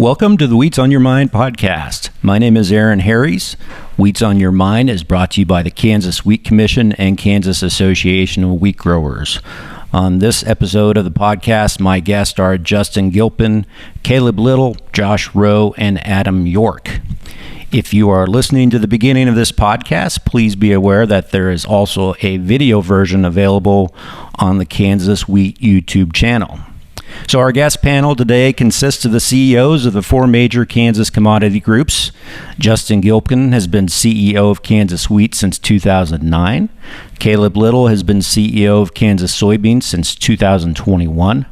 Welcome to the Wheats on Your Mind podcast. My name is Aaron Harries. Wheats on Your Mind is brought to you by the Kansas Wheat Commission and Kansas Association of Wheat Growers. On this episode of the podcast, my guests are Justin Gilpin, Caleb Little, Josh Rowe, and Adam York. If you are listening to the beginning of this podcast, please be aware that there is also a video version available on the Kansas Wheat YouTube channel. So our guest panel today consists of the CEOs of the four major Kansas commodity groups. Justin Gilpin has been CEO of Kansas Wheat since 2009. Caleb Little has been CEO of Kansas Soybeans since 2021.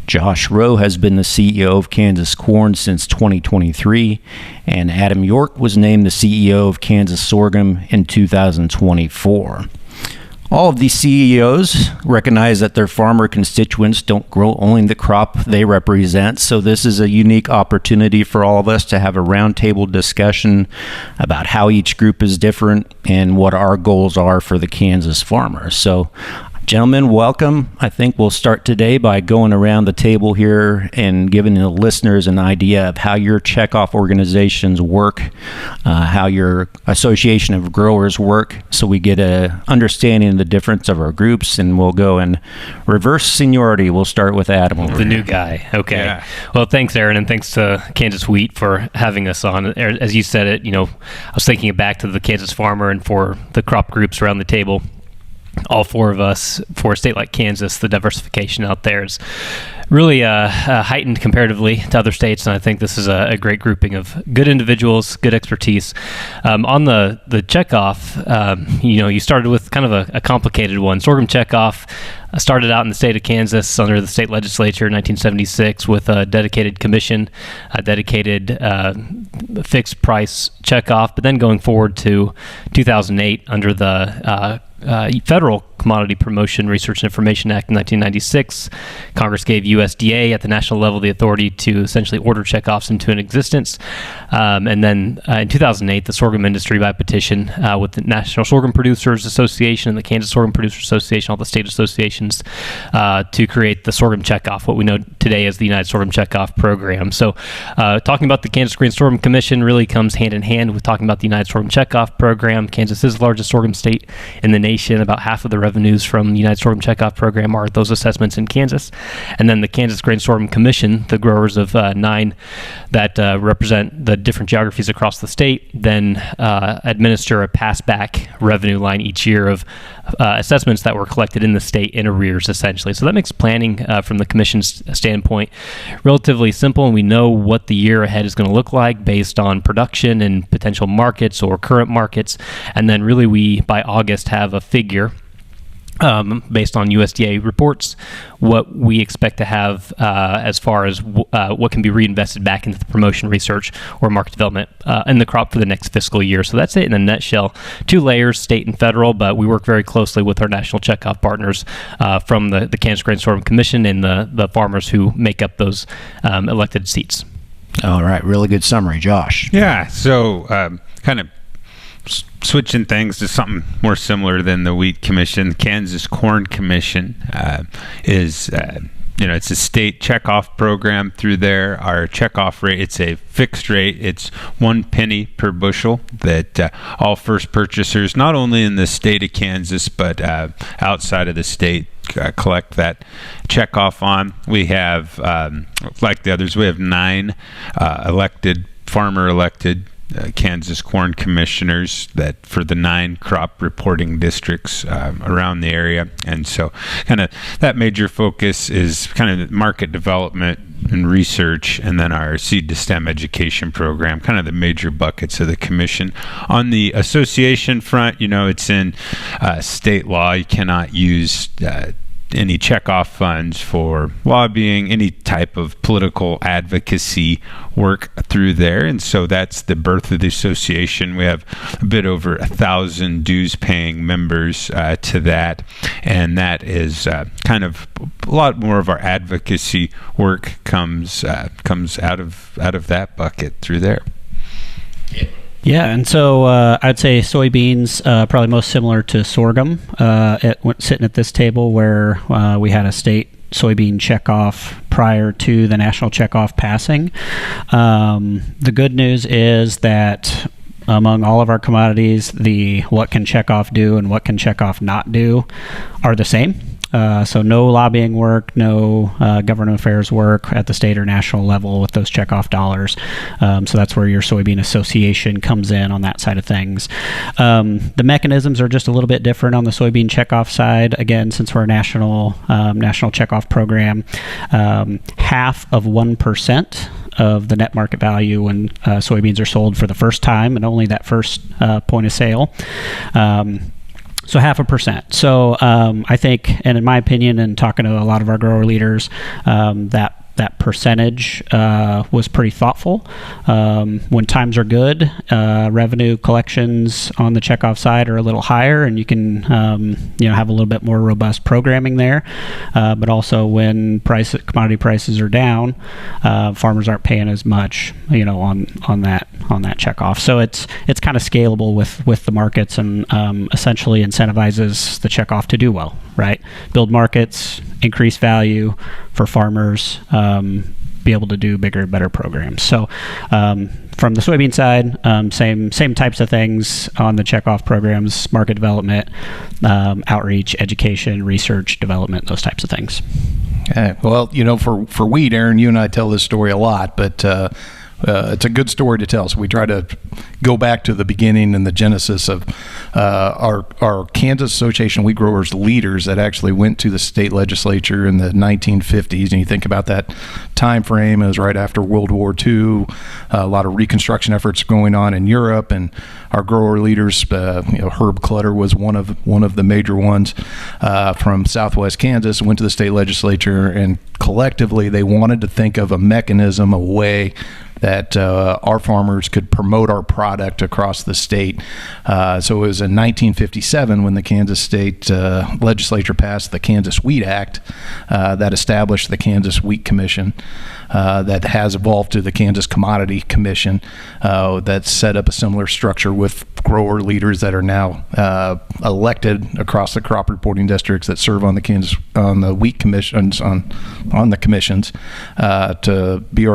Josh Rowe has been the CEO of Kansas Corn since 2023. And Adam York was named the CEO of Kansas Sorghum in 2024. All of these CEOs recognize that their farmer constituents don't grow only the crop they represent, so this is a unique opportunity for all of us to have a roundtable discussion about how each group is different and what our goals are for the Kansas farmers. So, gentlemen, welcome. I think we'll start today by going around the table here and giving the listeners an idea of how your checkoff organizations work, how your association of growers work, so we get a understanding of the difference of our groups, and we'll go in reverse seniority. We'll start with Adam. The new guy. Okay. Yeah. Well, thanks, Aaron, and thanks to Kansas Wheat for having us on. As you said it, I was thinking it back to the Kansas farmer and for the crop groups around the table. All four of us, for a state like Kansas, the diversification out there is really heightened comparatively to other states, and I think this is a great grouping of good individuals, good expertise. On the checkoff, you started with kind of a complicated one. Sorghum checkoff started out in the state of Kansas under the state legislature in 1976 with a dedicated commission, a dedicated fixed price checkoff, but then going forward to 2008 under the Federal Commodity Promotion Research and Information Act in 1996, Congress gave USDA at the national level the authority to essentially order checkoffs into an existence. And then in 2008, the sorghum industry by petition with the National Sorghum Producers Association and the Kansas Sorghum Producers Association, all the state associations, to create the sorghum checkoff, what we know today as the United Sorghum Checkoff Program. So talking about the Kansas Grain Sorghum Commission really comes hand in hand with talking about the United Sorghum Checkoff Program. Kansas is the largest sorghum state in the nation. About half of the revenues from the United Sorghum Checkoff Program are those assessments in Kansas. And then the Kansas Grain Sorghum Commission, the growers of 9 that represent the different geographies across the state, then administer a pass-back revenue line each year of assessments that were collected in the state in arrears, essentially. So that makes planning from the commission's standpoint relatively simple, and we know what the year ahead is going to look like based on production and potential markets or current markets. And then really we, by August, have a figure based on USDA reports, what we expect to have as far as what can be reinvested back into the promotion research or market development in the crop for the next fiscal year. So that's it in a nutshell. 2 layers, state and federal, but we work very closely with our national checkoff partners from the Kansas Grain Sorghum Commission and the farmers who make up those elected seats. All right, really good summary. Josh. Yeah, so kind of switching things to something more similar than the Wheat Commission. Kansas Corn Commission is it's a state checkoff program through there. Our checkoff rate, it's a fixed rate. It's 1 penny per bushel that all first purchasers, not only in the state of Kansas, but outside of the state, collect that checkoff on. We have, like the others, we have 9 farmer-elected Kansas corn commissioners that for the 9 crop reporting districts around the area. And so kind of that major focus is kind of market development and research, and then our seed to stem education program, kind of the major buckets of the commission. On the association front, it's in state law. You cannot use any checkoff funds for lobbying, any type of political advocacy work through there. And so that's the birth of the association. We have a bit over 1,000 dues-paying members to that, and that is kind of a lot more of our advocacy work comes out of that bucket through there. Yeah, and so I'd say soybeans probably most similar to sorghum sitting at this table where we had a state soybean checkoff prior to the national checkoff passing. The good news is that among all of our commodities, the what can checkoff do and what can checkoff not do are the same. So no lobbying work, no government affairs work at the state or national level with those checkoff dollars. So that's where your Soybean Association comes in on that side of things. The mechanisms are just a little bit different on the soybean checkoff side. Again, since we're a national checkoff program, half of 1% of the net market value when soybeans are sold for the first time, and only that first point of sale. So 0.5%. So I think, and in my opinion, and talking to a lot of our grower leaders, that percentage was pretty thoughtful. When times are good, revenue collections on the checkoff side are a little higher, and you can have a little bit more robust programming there. But also when commodity prices are down, farmers aren't paying as much, on that checkoff. So it's kind of scalable with the markets, and essentially incentivizes the checkoff to do well, right? Build markets, increase value for farmers, be able to do bigger, better programs. So from the soybean side, same types of things on the checkoff programs: market development, outreach, education, research, development, those types of things. Okay. Well, for wheat, Aaron, you and I tell this story a lot, but it's a good story to tell. So we try to go back to the beginning and the genesis of our Kansas Association Wheat Growers leaders that actually went to the state legislature in the 1950s. And you think about that time frame, it was right after World War II, a lot of reconstruction efforts going on in Europe, and our grower leaders, Herb Clutter was one of the major ones from Southwest Kansas, went to the state legislature, and collectively they wanted to think of a mechanism, a way that our farmers could promote our product across the state. So it was in 1957 when the Kansas State Legislature passed the Kansas Wheat Act that established the Kansas Wheat Commission that has evolved to the Kansas Commodity Commission that set up a similar structure with grower leaders that are now elected across the crop reporting districts that serve on the wheat commissions on the commissions to be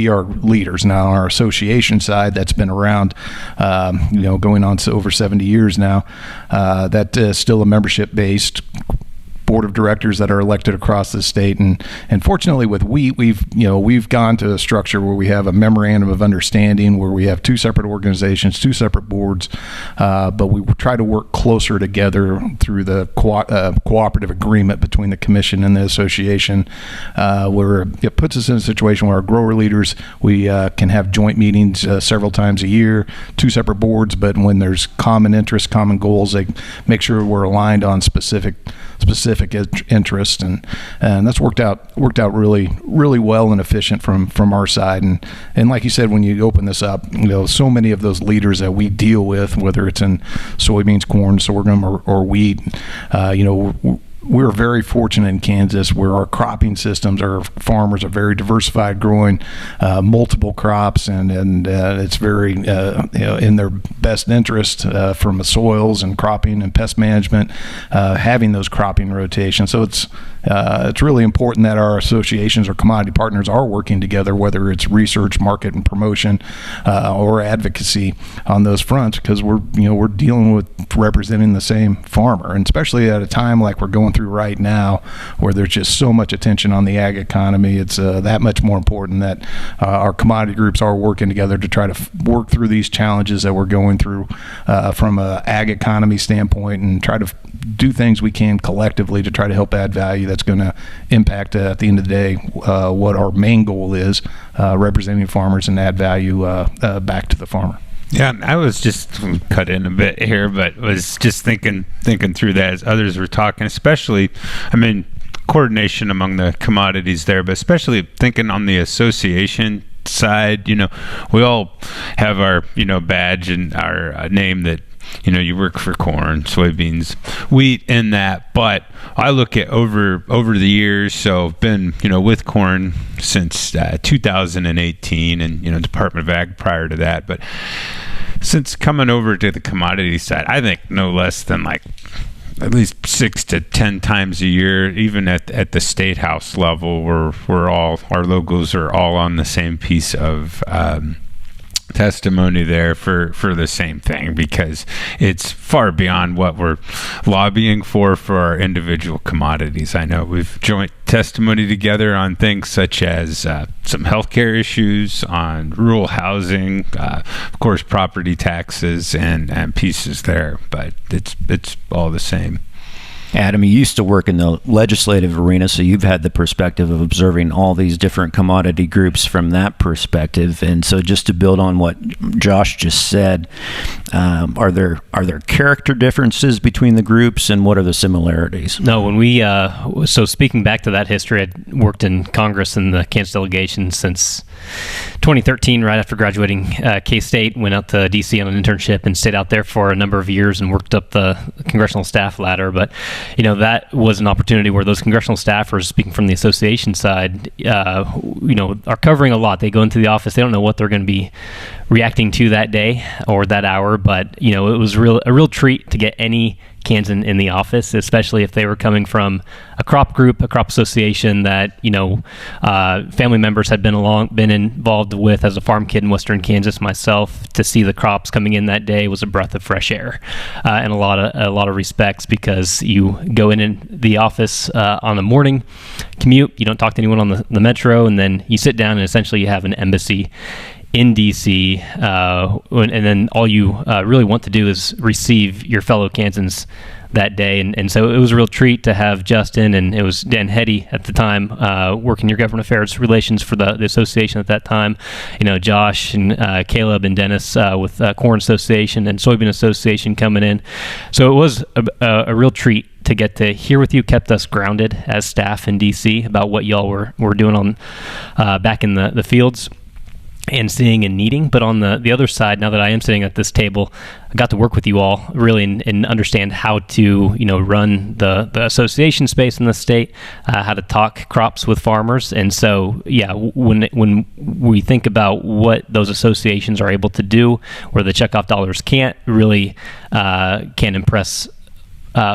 our leaders. Now our association side, that's been around going on to over 70 years now, that is still a membership based board of directors that are elected across the state, and fortunately with wheat, we've gone to a structure where we have a memorandum of understanding where we have two separate organizations, two separate boards, but we try to work closer together through the cooperative agreement between the commission and the association, where it puts us in a situation where our grower leaders, we can have joint meetings several times a year, two separate boards, but when there's common interests, common goals, they make sure we're aligned on specific interest, and that's worked out really, really well and efficient from our side. And like you said, when you open this up, so many of those leaders that we deal with, whether it's in soybeans, corn, sorghum, or wheat, we're very fortunate in Kansas where our cropping systems, our farmers are very diversified, growing multiple crops, and it's very in their best interest from the soils and cropping and pest management, having those cropping rotations. So it's really important that our associations or commodity partners are working together, whether it's research, market and promotion, or advocacy on those fronts, because we're dealing with representing the same farmer, and especially at a time like we're going through right now, where there's just so much attention on the ag economy. It's that much more important that our commodity groups are working together to try to work through these challenges that we're going through from a ag economy standpoint, and try to do things we can collectively to try to help add value that's going to impact at the end of the day what our main goal is, representing farmers and add value back to the farmer. Yeah, I was just cut in a bit here, but was just thinking through that as others were talking, especially, coordination among the commodities there, but especially thinking on the association side. We all have our, badge and our name that, you work for corn, soybeans, wheat, and that. But I look at over the years, so I've been, with corn since 2018, and, Department of Ag prior to that. But since coming over to the commodity side, I think no less than at least 6 to 10 times a year, even at the State House level, we're all, our logos are all on the same piece of testimony there for the same thing, because it's far beyond what we're lobbying for our individual commodities. I know we've joint testimony together on things such as some healthcare issues, on rural housing, of course property taxes and pieces there, but it's all the same. Adam, you used to work in the legislative arena, so you've had the perspective of observing all these different commodity groups from that perspective. And so, just to build on what Josh just said, are there character differences between the groups, and what are the similarities? No, when we so speaking back to that history, I'd worked in Congress in the Kansas delegation since 2013, right after graduating K-State. Went out to D.C. on an internship and stayed out there for a number of years and worked up the congressional staff ladder. But that was an opportunity where those congressional staffers, speaking from the association side, are covering a lot. They go into the office, they don't know what they're going to be reacting to that day or that hour, but it was a real treat to get any Kansan in the office, especially if they were coming from a crop group, a crop association that family members had been involved with. As a farm kid in Western Kansas myself, to see the crops coming in that day was a breath of fresh air, in a lot of respects, because you go in the office on a morning commute, you don't talk to anyone on the metro, and then you sit down and essentially you have an embassy in DC, and then all you really want to do is receive your fellow Kansans that day. And so it was a real treat to have Justin, and it was Dan Hetty at the time, working your government affairs relations for the association at that time, Josh and Caleb and Dennis with Corn Association and Soybean Association coming in. So it was a real treat to get to hear with you. Kept us grounded as staff in DC about what y'all were doing on back in the fields and seeing and needing. But on the other side, now that I am sitting at this table, I got to work with you all really and understand how to run the association space in the state, how to talk crops with farmers. And so when we think about what those associations are able to do, where the checkoff dollars can't really can impress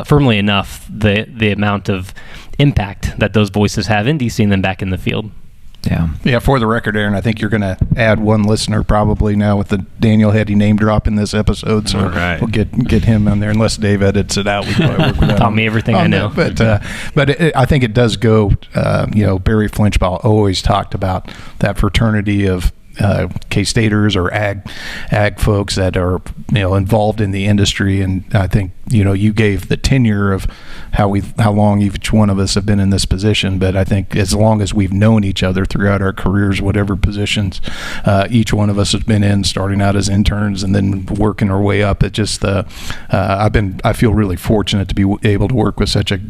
firmly enough the amount of impact that those voices have in DC and then back in the field. Yeah. For the record, Aaron, I think you're going to add one listener probably now with the Daniel Hetty name drop in this episode. So we'll get him on there, unless Dave edits it out. We probably work with that. Taught me everything I know. But I think it does go. Barry Flinchbaugh always talked about that fraternity of K-Staters or ag folks that are involved in the industry, and I think you gave the tenure of how long each one of us have been in this position, but I think as long as we've known each other throughout our careers, whatever positions each one of us has been in, starting out as interns and then working our way up, it just I feel really fortunate to be able to work with such a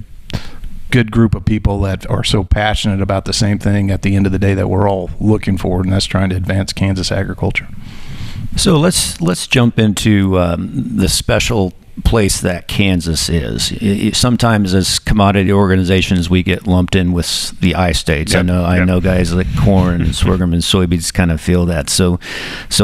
good group of people that are so passionate about the same thing at the end of the day that we're all looking for, and that's trying to advance Kansas agriculture. So let's jump into the special place that Kansas is. Sometimes as commodity organizations we get lumped in with the I states. I know guys like corn and sorghum and soybeans kind of feel that. So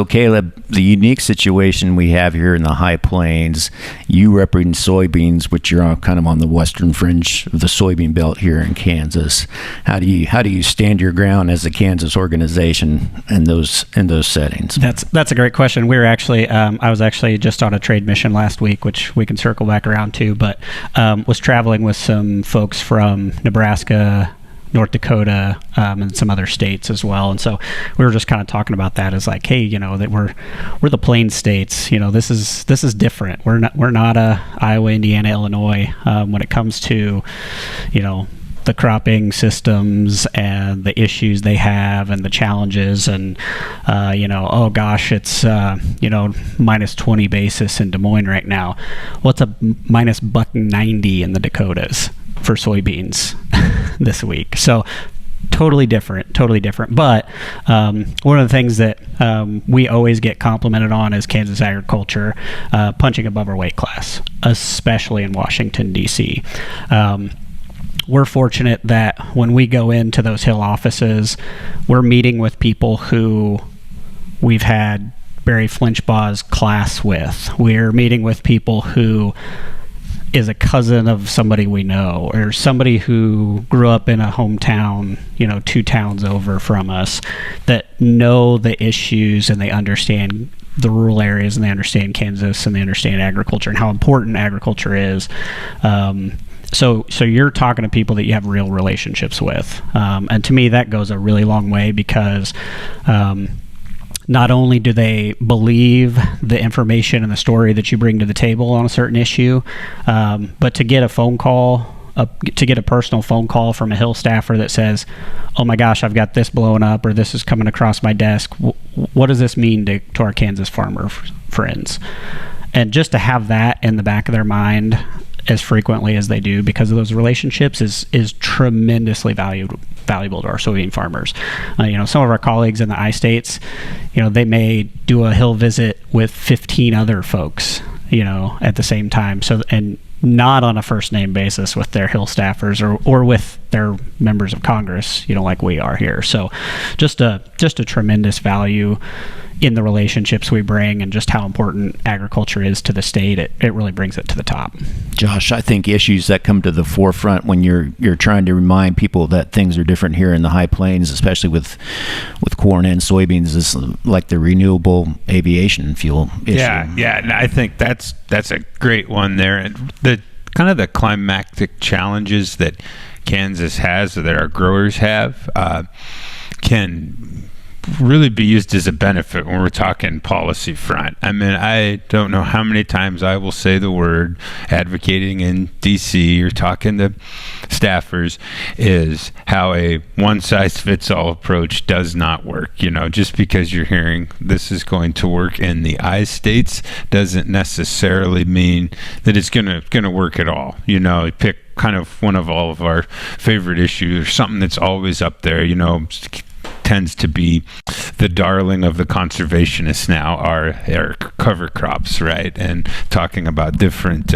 Caleb, the unique situation we have here in the High Plains, you represent soybeans, which you're kind of on the western fringe of the soybean belt here in Kansas. How do you stand your ground as a Kansas organization in those settings? That's a great question. We were actually I was actually just on a trade mission last week, which we can circle back around to, but was traveling with some folks from Nebraska, North Dakota, and some other states as well. And so we were just kind of talking about that as like, hey, that we're the Plains states. This is different. We're not Iowa, Indiana, Illinois when it comes to the cropping systems and the issues they have and the challenges, and oh gosh, it's minus 20 basis in Des Moines right now. What's a minus $1.90 in the Dakotas for soybeans this week? So totally different. But one of the things that we always get complimented on as Kansas agriculture, punching above our weight class, especially in Washington, D.C. We're fortunate that when we go into those Hill offices, we're meeting with people who we've had Barry Flinchbaugh's class with. We're meeting with people who is a cousin of somebody we know, or somebody who grew up in a hometown, 2 towns over from us, that know the issues and they understand the rural areas and they understand Kansas and they understand agriculture and how important agriculture is. So you're talking to people that you have real relationships with. And to me, that goes a really long way, because not only do they believe the information and the story that you bring to the table on a certain issue, but to get a phone call, to get a personal phone call from a Hill staffer that says, oh my gosh, I've got this blowing up, or this is coming across my desk. What does this mean to our Kansas farmer friends? And just to have that in the back of their mind as frequently as they do because of those relationships is tremendously valuable to our soybean farmers. Some of our colleagues in the I-States, they may do a Hill visit with 15 other folks, at the same time. So, and not on a first name basis with their Hill staffers or with their members of Congress, like we are here. So just a tremendous value in the relationships we bring, and just how important agriculture is to the state. It really brings it to the top. Josh, I think issues that come to the forefront when you're trying to remind people that things are different here in the High Plains, especially with corn and soybeans, is like the renewable aviation fuel issue. Yeah, and I think that's a great one there. And the kind of the climactic challenges that Kansas has, or that our growers have, can really be used as a benefit when we're talking policy front. I mean, I don't know how many times I will say the word advocating in DC or talking to staffers is how a one-size-fits-all approach does not work. Just because you're hearing this is going to work in the I-States doesn't necessarily mean that it's gonna work at all. Pick kind of one of all of our favorite issues, or something that's always up there, tends to be the darling of the conservationists now, are cover crops, right? And talking about different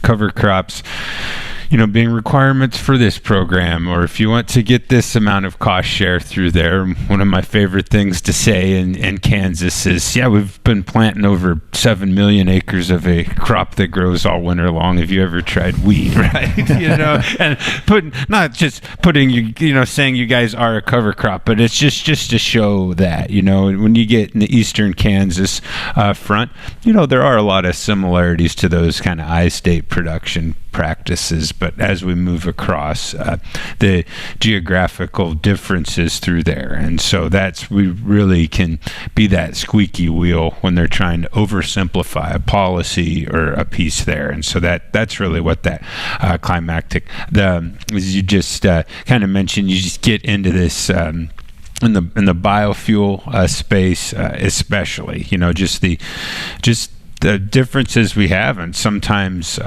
cover crops, being requirements for this program, or if you want to get this amount of cost share through there. One of my favorite things to say in Kansas is, we've been planting over 7 million acres of a crop that grows all winter long. Have you ever tried wheat, right? And saying you guys are a cover crop, but it's just to show that, when you get in the eastern Kansas front, there are a lot of similarities to those kind of I-state production practices, but as we move across the geographical differences through there, and so we really can be that squeaky wheel when they're trying to oversimplify a policy or a piece there. And so that's really what that climactic, as you just kind of mentioned, you just get into this in the biofuel space, especially, just the differences we have, and sometimes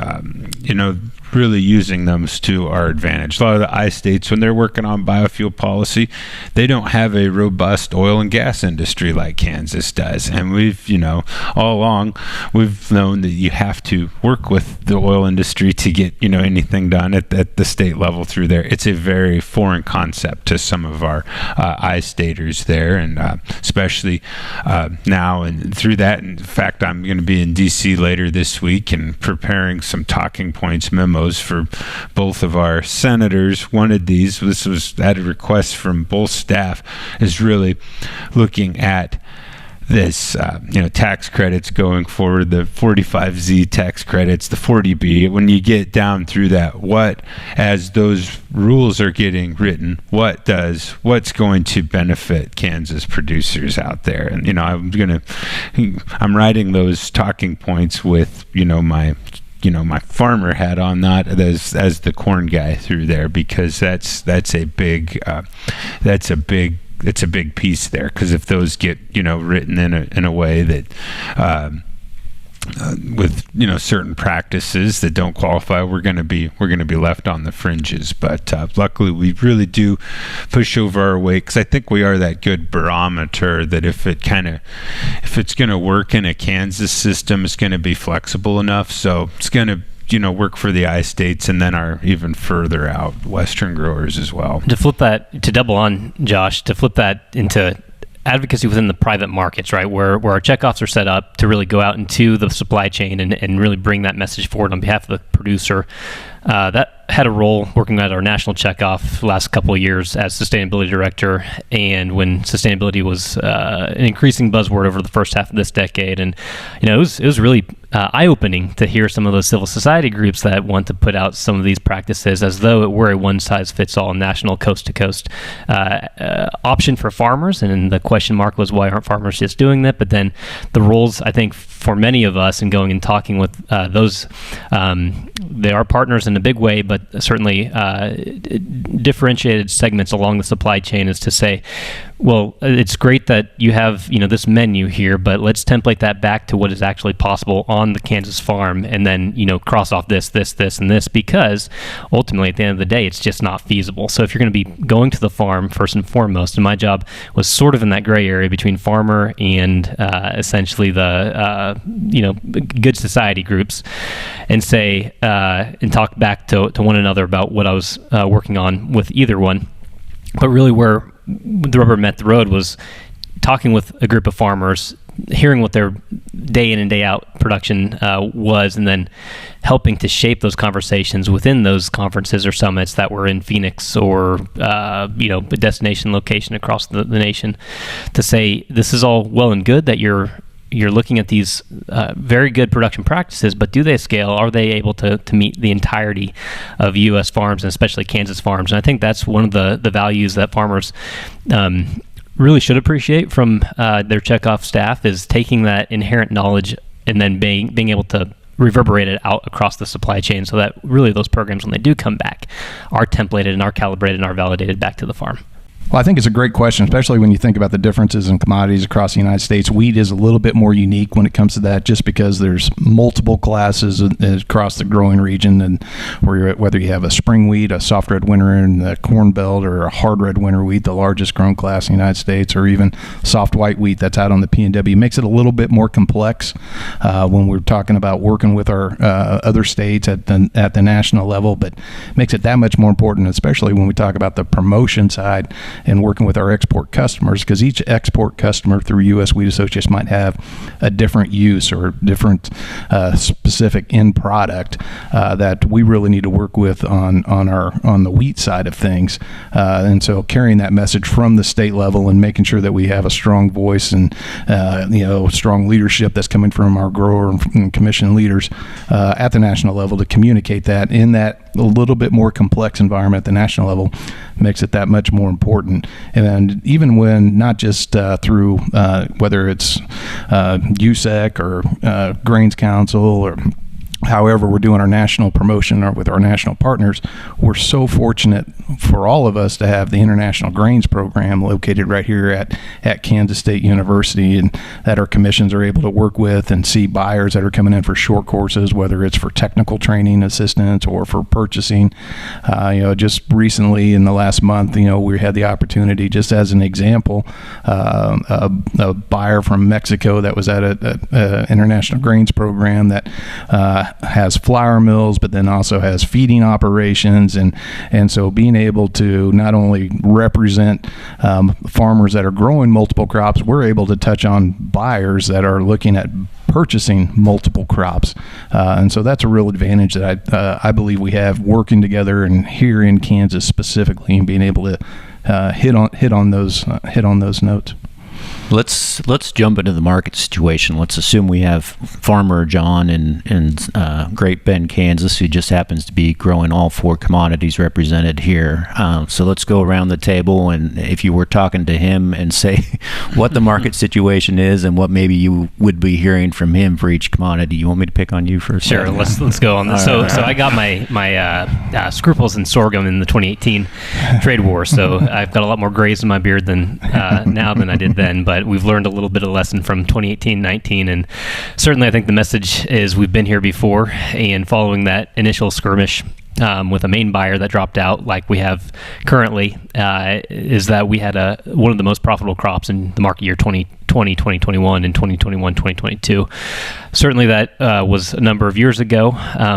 really using those to our advantage. A lot of the I-States, when they're working on biofuel policy, they don't have a robust oil and gas industry like Kansas does. And we've, all along, we've known that you have to work with the oil industry to get, anything done at the state level through there. It's a very foreign concept to some of our I-Staters there, and especially now and through that. In fact, I'm going to be in D.C. later this week and preparing some talking points memos for both of our senators. One of these, this was at a request from both staff, is really looking at this, tax credits going forward, the 45Z tax credits, the 40B. When you get down through that, as those rules are getting written, what's going to benefit Kansas producers out there? And I'm writing those talking points with my farmer hat on, not as the corn guy through there, because that's a big piece there. Because if those get written in a way that with certain practices that don't qualify, we're going to be left on the fringes. But luckily, we really do push over our weight, because I think we are that good barometer that if it's going to work in a Kansas system, it's going to be flexible enough. So it's going to work for the I-States, and then our even further out Western growers as well. To double on, Josh, to flip that into advocacy within the private markets, right, where our checkoffs are set up to really go out into the supply chain and really bring that message forward on behalf of the producer. That had a role working at our national checkoff last couple of years as sustainability director, and when sustainability was an increasing buzzword over the first half of this decade, and it was really eye-opening to hear some of those civil society groups that want to put out some of these practices as though it were a one-size-fits-all national coast-to-coast option for farmers. And the question mark was, why aren't farmers just doing that? But then the roles, I think, for many of us and going and talking with those, they are partners in a big way, but certainly differentiated segments along the supply chain, is to say, well, it's great that you have this menu here, but let's template that back to what is actually possible on the Kansas farm, and then cross off this, and this, because ultimately at the end of the day, it's just not feasible. So if you're going to be going to the farm first and foremost, and my job was sort of in that gray area between farmer and essentially the good society groups, and say and talk back to one another about what I was working on with either one. But really where the rubber met the road was talking with a group of farmers, hearing what their day in and day out production was, and then helping to shape those conversations within those conferences or summits that were in Phoenix or a destination location across the nation, to say, this is all well and good that you're looking at these very good production practices, but do they scale? Are they able to meet the entirety of U.S. farms, and especially Kansas farms? And I think that's one of the values that farmers really should appreciate from their checkoff staff, is taking that inherent knowledge and then being able to reverberate it out across the supply chain, so that really those programs, when they do come back, are templated and are calibrated and are validated back to the farm. Well, I think it's a great question, especially when you think about the differences in commodities across the United States. Wheat is a little bit more unique when it comes to that, just because there's multiple classes across the growing region, and whether you have a spring wheat, a soft red winter in the Corn Belt, or a hard red winter wheat, the largest grown class in the United States, or even soft white wheat that's out on the PNW, makes it a little bit more complex when we're talking about working with our other states at the national level, but makes it that much more important, especially when we talk about the promotion side and working with our export customers, because each export customer through U.S. Wheat Associates might have a different use or different specific end product that we really need to work with on the wheat side of things. And so carrying that message from the state level and making sure that we have a strong voice and strong leadership that's coming from our grower and commission leaders at the national level to communicate that in that a little bit more complex environment at the national level makes it that much more important. And even when not just through whether it's USEC or Grains Council or however we're doing our national promotion or with our national partners, we're so fortunate for all of us to have the International Grains Program located right here at Kansas State University, and that our commissions are able to work with and see buyers that are coming in for short courses, whether it's for technical training assistance or for purchasing. Just recently in the last month, we had the opportunity, just as an example, a buyer from Mexico that was at a International Grains Program that has flour mills, but then also has feeding operations, and so being able to not only represent farmers that are growing multiple crops, we're able to touch on buyers that are looking at purchasing multiple crops, and so that's a real advantage that I believe we have working together, and here in Kansas specifically, and being able to hit on those notes. Let's jump into the market situation. Let's assume we have farmer John in Great Bend, Kansas, who just happens to be growing all four commodities represented here. So let's go around the table, and if you were talking to him and say what the market situation is and what maybe you would be hearing from him for each commodity. You want me to pick on you first? Sure. Let's go on this. So I got my scruples in sorghum in the 2018 trade war. So I've got a lot more grays in my beard than now than I did then. But we've learned a little bit of lesson from 2018-19, and certainly I think the message is we've been here before, and following that initial skirmish with a main buyer that dropped out like we have currently, is that we had one of the most profitable crops in the market year 2020 2021, and 2021, 2022. Certainly that was a number of years ago,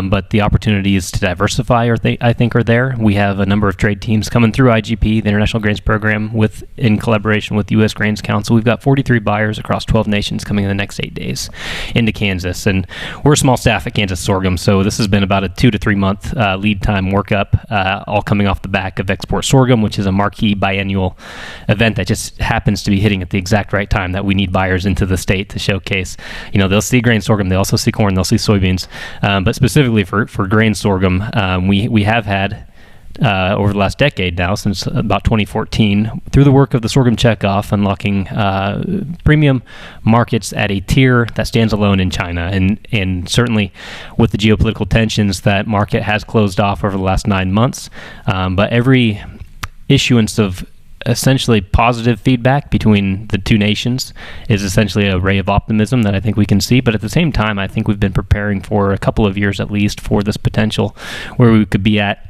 but the opportunities to diversify I think are there. We have a number of trade teams coming through IGP, the International Grains Program, in collaboration with U.S. Grains Council. We've got 43 buyers across 12 nations coming in the next 8 days into Kansas, and we're a small staff at Kansas Sorghum, so this has been about a 2 to 3 month lead time workup, all coming off the back of Export Sorghum, which is a marquee biennial event that just happens to be hitting at the exact right time that we need buyers into the state to showcase. They'll see grain sorghum, they also see corn, they'll see soybeans, but specifically for grain sorghum, we have had over the last decade now, since about 2014, through the work of the sorghum checkoff, unlocking premium markets at a tier that stands alone in China. And certainly with the geopolitical tensions, that market has closed off over the last 9 months. But every issuance of essentially positive feedback between the two nations is essentially a ray of optimism that I think we can see. But at the same time, I think we've been preparing for a couple of years at least for this potential where we could be at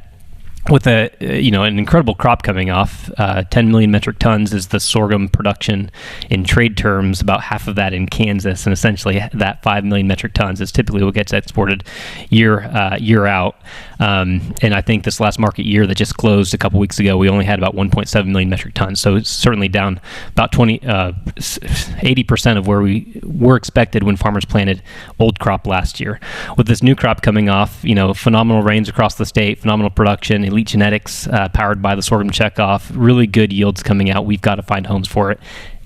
with an incredible crop coming off. 10 million metric tons is the sorghum production in trade terms, about half of that in Kansas, and essentially that 5 million metric tons is typically what gets exported year out. And I think this last market year that just closed a couple weeks ago, we only had about 1.7 million metric tons. So it's certainly down about 80% of where we were expected when farmers planted old crop last year. With this new crop coming off, phenomenal rains across the state, phenomenal production, elite genetics powered by the sorghum checkoff, really good yields coming out. We've got to find homes for it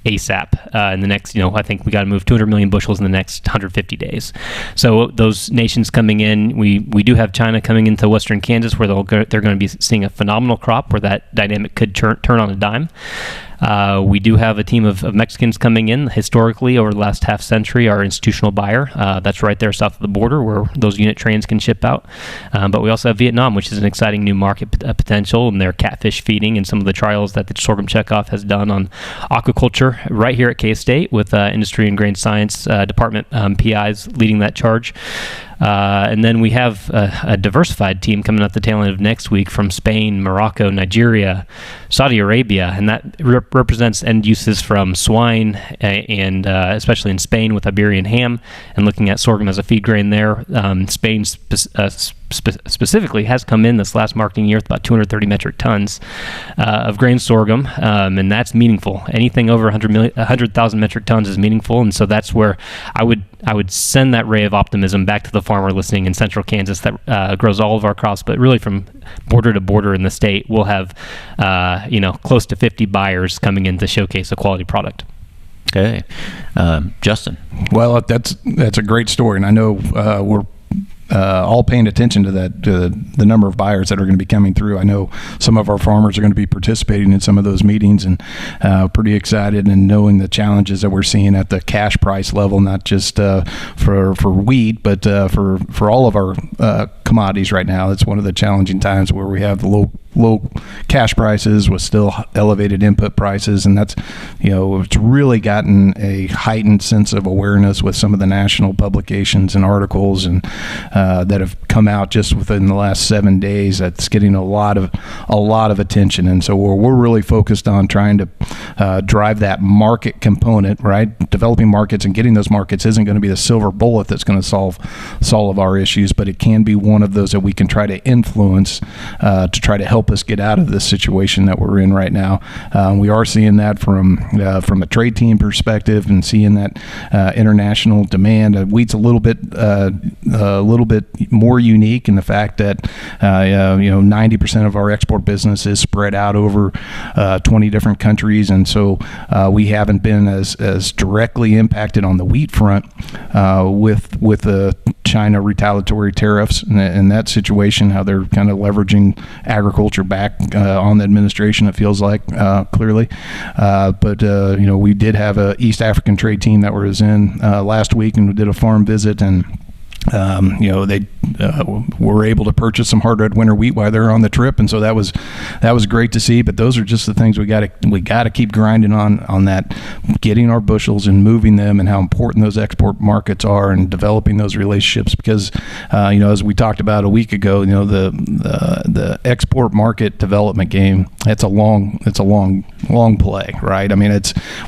ASAP. In the next, I think we got to move 200 million bushels in the next 150 days. So those nations coming in, we do have China coming into western Kansas, where they're going to be seeing a phenomenal crop where that dynamic could turn on a dime. We do have a team of Mexicans coming in. Historically, over the last half century, our institutional buyer. That's right there south of the border where those unit trains can ship out. But we also have Vietnam, which is an exciting new market potential, and their catfish feeding and some of the trials that the sorghum checkoff has done on aquaculture right here at K-State with Industry and Grain Science Department PIs leading that charge. And then we have a diversified team coming up the tail end of next week from Spain, Morocco, Nigeria, Saudi Arabia, and that represents end uses from swine and especially in Spain with Iberian ham, and looking at sorghum as a feed grain there. Spain specifically has come in this last marketing year with about 230 metric tons of grain sorghum, and that's meaningful. Anything over 100,000 metric tons is meaningful, and so that's where I would send that ray of optimism back to the farmer listening in central Kansas that grows all of our crops, but really from border to border in the state, we'll have close to 50 buyers coming in to showcase a quality product. Okay. Justin. Well, that's a great story, and I know we're all paying attention to that, to the number of buyers that are going to be coming through. I know some of our farmers are going to be participating in some of those meetings, and pretty excited, and knowing the challenges that we're seeing at the cash price level, not just for wheat, but for all of our commodities right now. It's one of the challenging times where we have the low cash prices with still elevated input prices, and that's it's really gotten a heightened sense of awareness with some of the national publications and articles and that have come out just within the last 7 days. That's getting a lot of attention, and so we're really focused on trying to drive that market component, right? Developing markets and getting those markets isn't going to be the silver bullet that's going to solve our issues, but it can be one of those that we can try to influence to try to help us get out of this situation that we're in right now. We are seeing that from a trade team perspective, and seeing that international demand. Wheat's a little bit more unique in the fact that 90% of our export business is spread out over 20 different countries, and so we haven't been as directly impacted on the wheat front with the China retaliatory tariffs and that situation, how they're kind of leveraging agriculture back on the administration, it feels like, clearly. But we did have a East African trade team that was in last week, and we did a farm visit, and They were able to purchase some hard red winter wheat while they're on the trip, and so that was great to see. But those are just the things we got to keep grinding on that, getting our bushels and moving them, and how important those export markets are, and developing those relationships. Because as we talked about a week ago, the export market development game, it's a long play, right? I mean,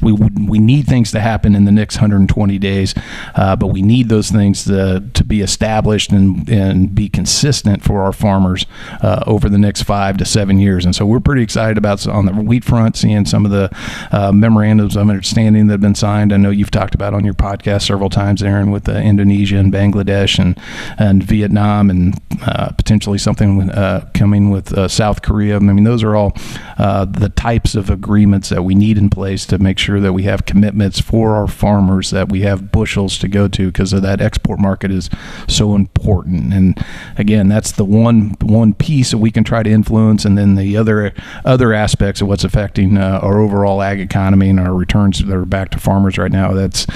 we need things to happen in the next 120 days, but we need those things to be established and be consistent for our farmers over the next 5 to 7 years. And so we're pretty excited about, on the wheat front, seeing some of the memorandums of understanding that have been signed. I know you've talked about on your podcast several times, Aaron, with Indonesia and Bangladesh and Vietnam, and potentially something coming with South Korea. I mean, those are all the types of agreements that we need in place to make sure that we have commitments for our farmers, that we have bushels to go to, because of that export market is so important. And again, that's the one piece that we can try to influence, and then the other aspects of what's affecting our overall ag economy and our returns that are back to farmers right now. That's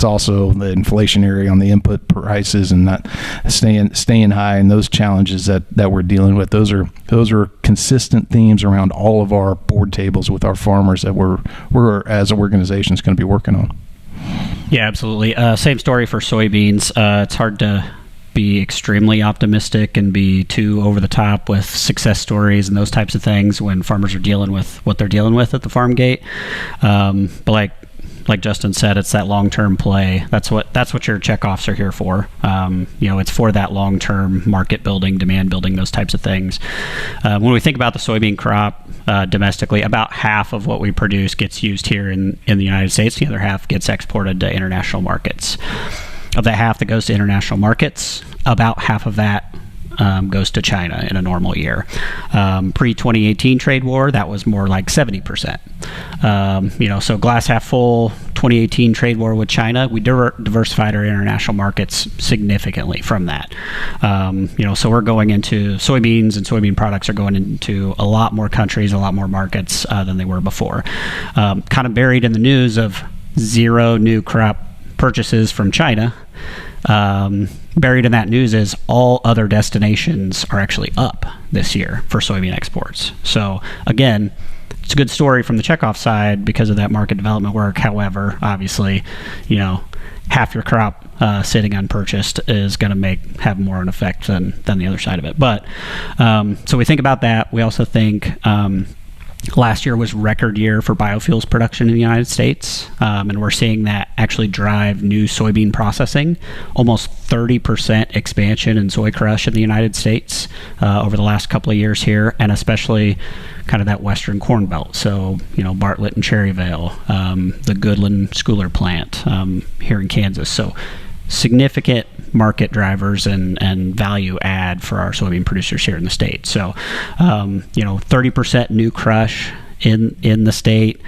also the inflationary on the input prices, and not staying high, and those challenges that we're dealing with. Those are consistent themes around all of our board tables with our farmers that we're as an organization is going to be working on. Yeah, absolutely. Same story for soybeans. It's hard to be extremely optimistic and be too over the top with success stories and those types of things when farmers are dealing with what they're dealing with at the farm gate. But like Justin said, it's that long-term play. That's what your checkoffs are here for. It's for that long-term market building, demand building, those types of things. When we think about the soybean crop domestically, about half of what we produce gets used here in the United States. The other half gets exported to international markets. Of that half that goes to international markets, about half of that goes to China in a normal year. Pre-2018 trade war, that was more like 70%. So glass half full, 2018 trade war with China, we diversified our international markets significantly from that. So we're going into soybeans, and soybean products are going into a lot more countries, a lot more markets than they were before. Kind of buried in the news of 0 new crop purchases from China. Buried in that news is all other destinations are actually up this year for soybean exports. So again, it's a good story from the checkoff side because of that market development work. However, obviously, half your crop sitting unpurchased is going to have more an effect than the other side of it. But so we think about that. We also think last year was record year for biofuels production in the United States, and we're seeing that actually drive new soybean processing. Almost 30% expansion in soy crush in the United States over the last couple of years here, and especially kind of that western corn belt. So, Bartlett and Cherryvale, the Goodland Schooler plant here in Kansas. So significant market drivers and value add for our soybean producers here in the state. So, 30% new crush in the state.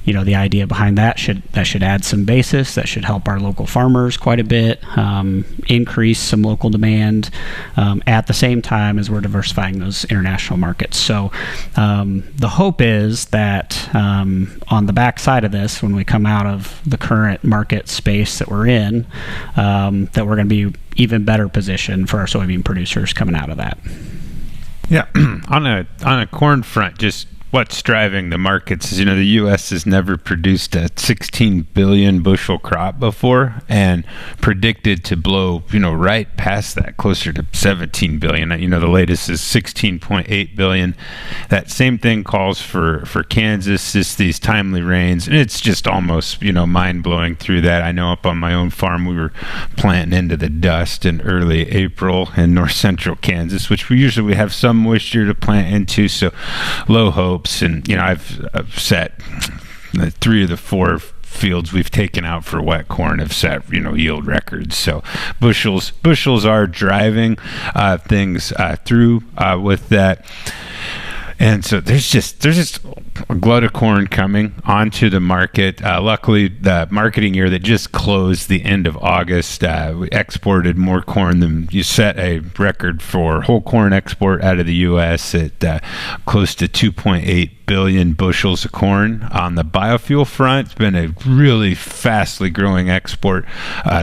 The idea behind that should add some basis. That should help our local farmers quite a bit, increase some local demand at the same time as we're diversifying those international markets. So the hope is that on the back side of this, when we come out of the current market space that we're in, that we're going to be even better positioned for our soybean producers coming out of that. Yeah, on a corn front, just what's driving the markets is, the U.S. has never produced a 16 billion bushel crop before, and predicted to blow, right past that, closer to 17 billion. The latest is 16.8 billion. That same thing calls for Kansas, just these timely rains, and it's just almost, mind-blowing through that. I know up on my own farm, we were planting into the dust in early April in north central Kansas, which we have some moisture to plant into, so low hope. And I've set 3 of the 4 fields we've taken out for wet corn have set yield records. So bushels are driving things through with that. And so there's just a glut of corn coming onto the market. Luckily, the marketing year that just closed the end of August, we exported more corn than you set a record for whole corn export out of the U.S. at close to 2.8 billion bushels of corn. On the biofuel front, it's been a really fastly growing export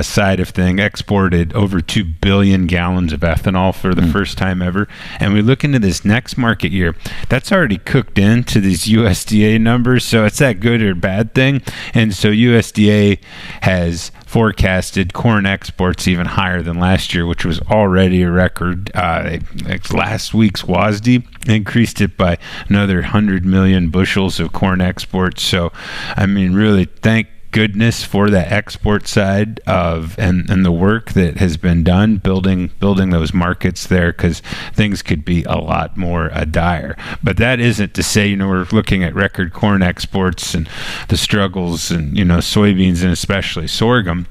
side of thing. Exported over 2 billion gallons of ethanol for the first time ever. And we look into this next market year, that's already cooked into these USDA numbers. So it's that good or bad thing. And so USDA has forecasted corn exports even higher than last year, which was already a record. Last week's WASDE increased it by another 100 million bushels of corn exports. So, I mean, really, thank goodness for that export side of and the work that has been done building those markets there, because things could be a lot more dire. But that isn't to say, we're looking at record corn exports and the struggles and soybeans and especially sorghum.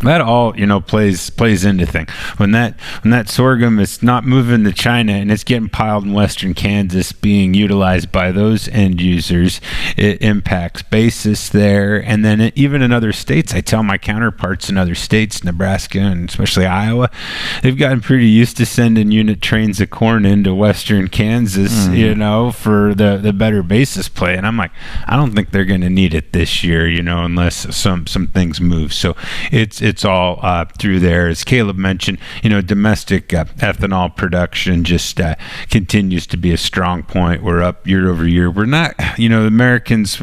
That all plays into things. When that sorghum is not moving to China and it's getting piled in western Kansas, being utilized by those end users, it impacts basis there. And then even in other states, I tell my counterparts in other states, Nebraska and especially Iowa, they've gotten pretty used to sending unit trains of corn into western Kansas, for the better basis play. And I'm like, I don't think they're going to need it this year, unless some things move. So it's all through there. As Caleb mentioned, domestic ethanol production just continues to be a strong point. We're up year over year. We're not, Americans,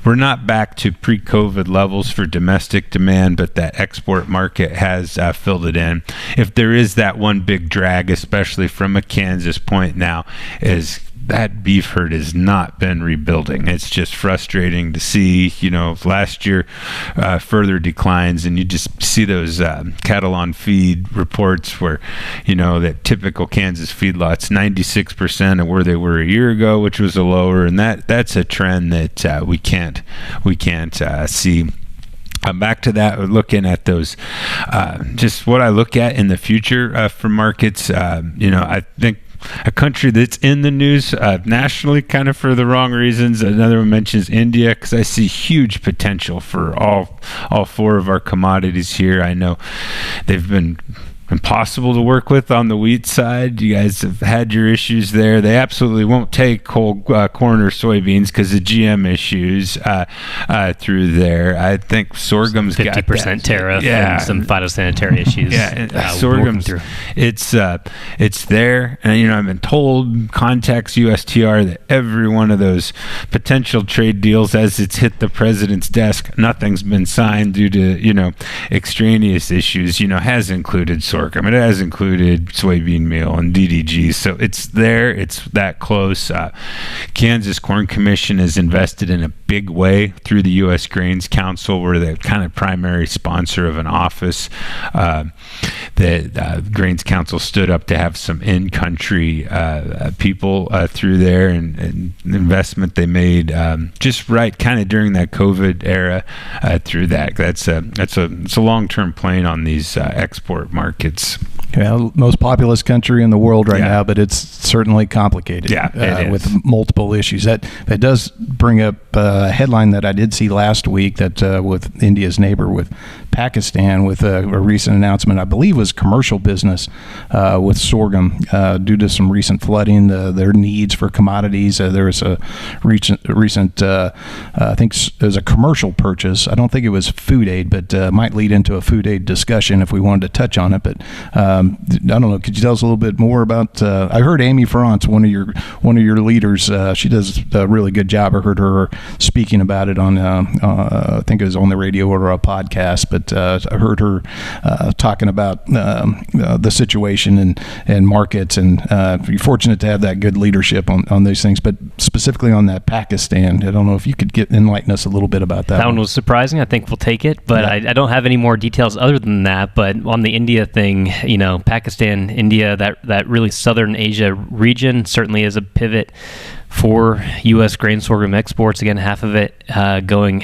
we're not back to pre-COVID levels for domestic demand, but that export market has filled it in. If there is that one big drag, especially from a Kansas point now, is that beef herd has not been rebuilding. It's just frustrating to see, last year further declines, and you just see those cattle on feed reports where, that typical Kansas feedlots, 96% of where they were a year ago, which was a lower, and that's a trend that we can't see. Back to that, looking at those, just what I look at in the future for markets, I think a country that's in the news nationally kind of for the wrong reasons. Another one mentions India, because I see huge potential for all four of our commodities here. I know they've been impossible to work with on the wheat side. You guys have had your issues there. They absolutely won't take whole corn or soybeans because of GM issues through there. I think sorghum's 50% tariff and some phytosanitary issues. Sorghum's it's there, and I've been told contacts USTR that every one of those potential trade deals, as it's hit the president's desk, nothing's been signed due to extraneous issues. Has included sorghum. It has included soybean meal and DDGs, so it's there. It's that close. Kansas Corn Commission is invested in a big way through the U.S. Grains Council. We're the kind of primary sponsor of an office. The Grains Council stood up to have some in-country people through there, and the investment they made just right kind of during that COVID era through that. It's a long-term plan on these export markets. Most populous country in the world right now, but it's certainly complicated with multiple issues. That does bring up a headline that I did see last week that with India's neighbor, with Pakistan, with a recent announcement, I believe was commercial business with sorghum due to some recent flooding, their needs for commodities. There was a recent I think it was a commercial purchase. I don't think it was food aid, but might lead into a food aid discussion if we wanted to touch on it. But I don't know. Could you tell us a little bit more about? I heard Amy France, one of your leaders. She does a really good job. I heard her speaking about it on I think it was on the radio or a podcast. But I heard her talking about the situation and markets, and you're fortunate to have that good leadership on those things. But specifically on that Pakistan, I don't know if you could enlighten us a little bit about that. That one was surprising. I think we'll take it, but I don't have any more details other than that. But on the India thing, Pakistan, India, that really southern Asia region certainly is a pivot for U.S. grain sorghum exports. Again, half of it going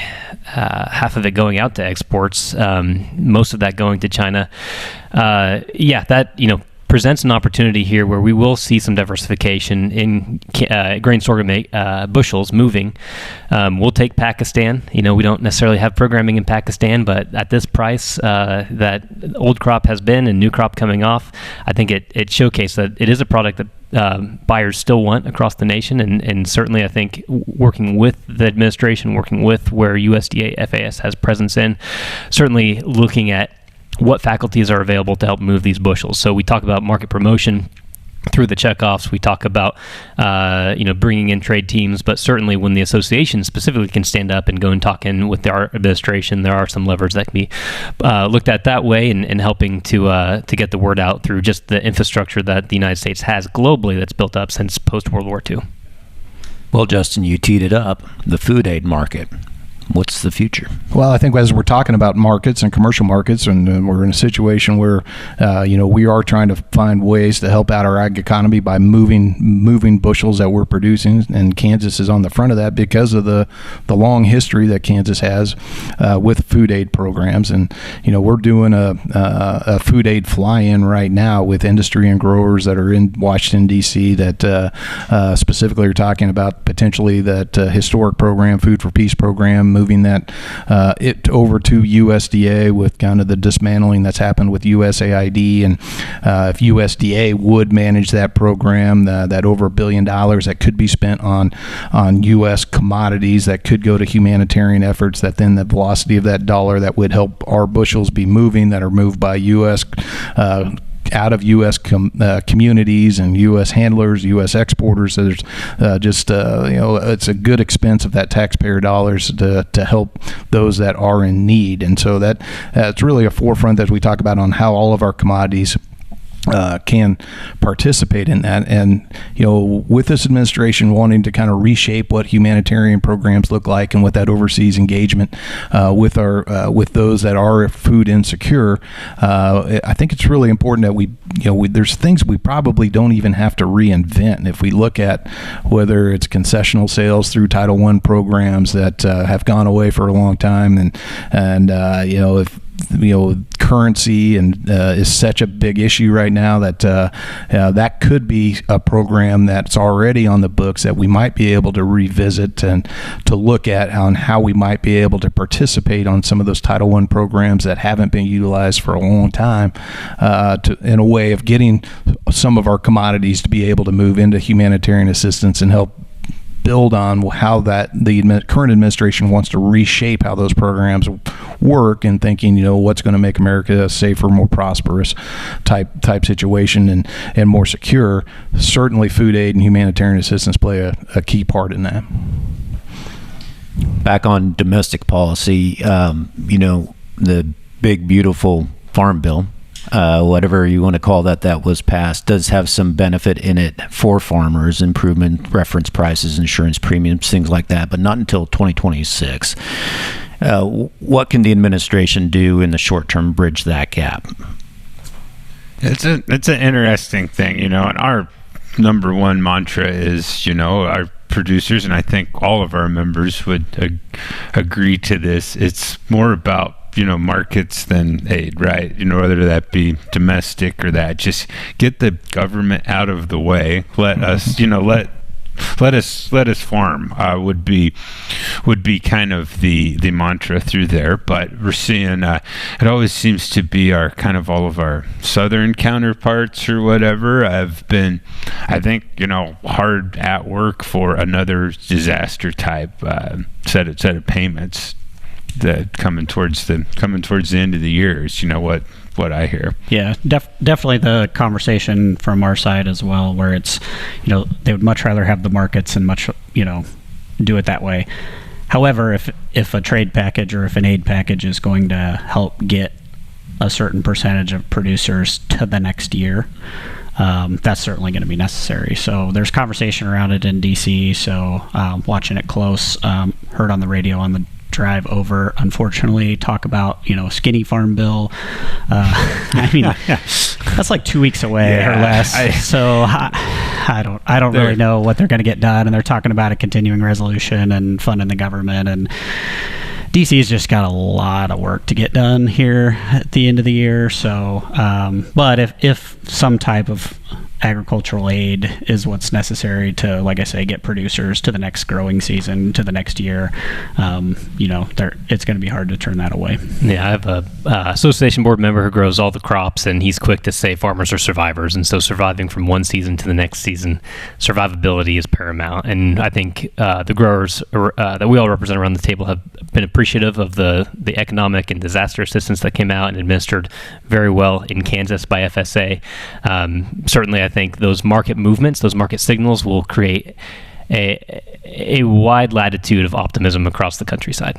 out to exports. Most of that going to China. presents an opportunity here where we will see some diversification in grain sorghum bushels moving. We'll take Pakistan. We don't necessarily have programming in Pakistan, but at this price that old crop has been and new crop coming off, I think it showcased that it is a product that buyers still want across the nation, and certainly I think working with the administration, working with where USDA FAS has presence in, certainly looking at what faculties are available to help move these bushels. So we talk about market promotion through the checkoffs. We talk about bringing in trade teams, but certainly when the association specifically can stand up and go and talk in with our administration, there are some levers that can be looked at that way, and helping to get the word out through just the infrastructure that the United States has globally that's built up since post-World War II. Well, Justin, you teed it up, the food aid market. What's the future? Well, I think as we're talking about markets and commercial markets, and we're in a situation where, we are trying to find ways to help out our ag economy by moving bushels that we're producing, and Kansas is on the front of that because of the long history that Kansas has with food aid programs. And, we're doing a food aid fly-in right now with industry and growers that are in Washington, D.C. that specifically are talking about potentially that historic program, Food for Peace program, moving that it over to USDA with kind of the dismantling that's happened with USAID, and if USDA would manage that program, that over $1 billion that could be spent on U.S. commodities that could go to humanitarian efforts, that then the velocity of that dollar that would help our bushels be moving that are moved by U.S. out of U.S. communities and U.S. handlers, U.S. exporters. So there's it's a good expense of that taxpayer dollars to help those that are in need. And so that it's really a forefront that we talk about on how all of our commodities can participate in that. And with this administration wanting to kind of reshape what humanitarian programs look like and what that overseas engagement with those that are food insecure, I think it's really important that there's things we probably don't even have to reinvent. And if we look at whether it's concessional sales through Title I programs that have gone away for a long time, and if currency and is such a big issue right now that that could be a program that's already on the books that we might be able to revisit and to look at on how we might be able to participate on some of those Title I programs that haven't been utilized for a long time in a way of getting some of our commodities to be able to move into humanitarian assistance and help build on how that the current administration wants to reshape how those programs work, and thinking, what's going to make America a safer, more prosperous type situation and more secure. Certainly food aid and humanitarian assistance play a key part in that. Back on domestic policy, the big, beautiful farm bill, whatever you want to call that was passed, does have some benefit in it for farmers, improvement, reference prices, insurance premiums, things like that, but not until 2026. What can the administration do in the short term bridge that gap? It's an interesting thing, and our number one mantra is, our producers, and I think all of our members would agree to this. It's more about markets than aid, right? Whether that be domestic or that, just get the government out of the way. Let us, let us farm would be kind of the mantra through there. But we're seeing it always seems to be our kind of all of our southern counterparts or whatever have been, I think, hard at work for another disaster type set of payments that coming towards the end of the year is what I hear. Yeah, definitely the conversation from our side as well, where it's they would much rather have the markets and much do it that way. However, if a trade package or if an aid package is going to help get a certain percentage of producers to the next year, that's certainly going to be necessary. So there's conversation around it in DC. So watching it close, heard on the radio on the drive over, unfortunately, talk about skinny farm bill. I mean, that's like 2 weeks away or less. So I don't really know what they're going to get done, and they're talking about a continuing resolution and funding the government, and DC's just got a lot of work to get done here at the end of the year. So, but if some type of agricultural aid is what's necessary to, like I say, get producers to the next growing season, to the next year, it's going to be hard to turn that away. Yeah, I have a association board member who grows all the crops, and he's quick to say farmers are survivors, and so surviving from one season to the next season, survivability is paramount. And I think the growers that we all represent around the table have been appreciative of the economic and disaster assistance that came out and administered very well in Kansas by FSA. Certainly, I think those market movements, those market signals will create a wide latitude of optimism across the countryside.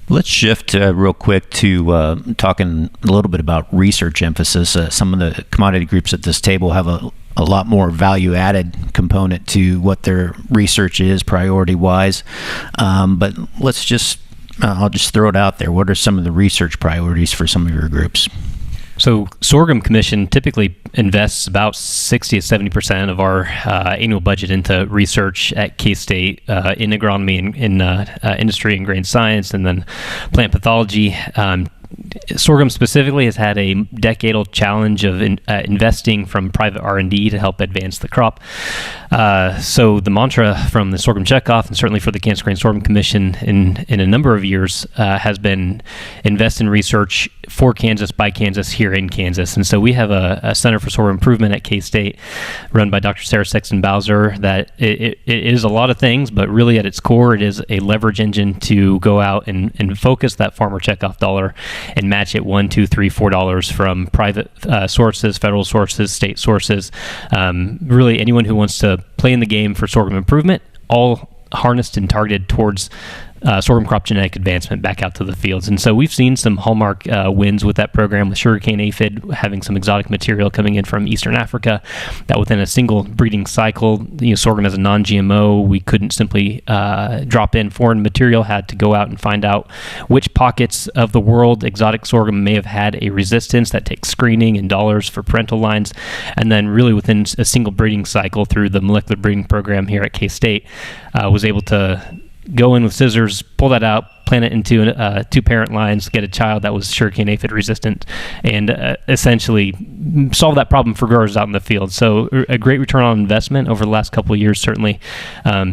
Let's shift real quick to talking a little bit about research emphasis. Some of the commodity groups at this table have a lot more value-added component to what their research is priority-wise. But let's I'll just throw it out there. What are some of the research priorities for some of your groups? So Sorghum Commission typically invests about 60 to 70% of our annual budget into research at K-State in agronomy and in industry and grain science, and then plant pathology. Sorghum specifically has had a decadal challenge of investing from private R&D to help advance the crop. So the mantra from the Sorghum Checkoff, and certainly for the Kansas Grain Sorghum Commission in a number of years, has been invest in research for Kansas by Kansas here in Kansas. And so we have a Center for Sorghum Improvement at K-State run by Dr. Sarah Sexton-Bowser that it is a lot of things, but really at its core it is a leverage engine to go out and focus that farmer checkoff dollar and match it $1, $2, $3, $4 from private sources, federal sources, state sources. Really anyone who wants to play in the game for sorghum improvement, all harnessed and targeted towards sorghum crop genetic advancement back out to the fields. And so we've seen some hallmark wins with that program, with sugarcane aphid having some exotic material coming in from Eastern Africa, that within a single breeding cycle, sorghum as a non-GMO, we couldn't simply drop in foreign material, had to go out and find out which pockets of the world exotic sorghum may have had a resistance. That takes screening and dollars for parental lines. And then really within a single breeding cycle through the molecular breeding program here at K-State, was able to go in with scissors, pull that out, plant it into two parent lines, get a child that was sugarcane aphid resistant, and essentially solve that problem for growers out in the field. So a great return on investment over the last couple of years, certainly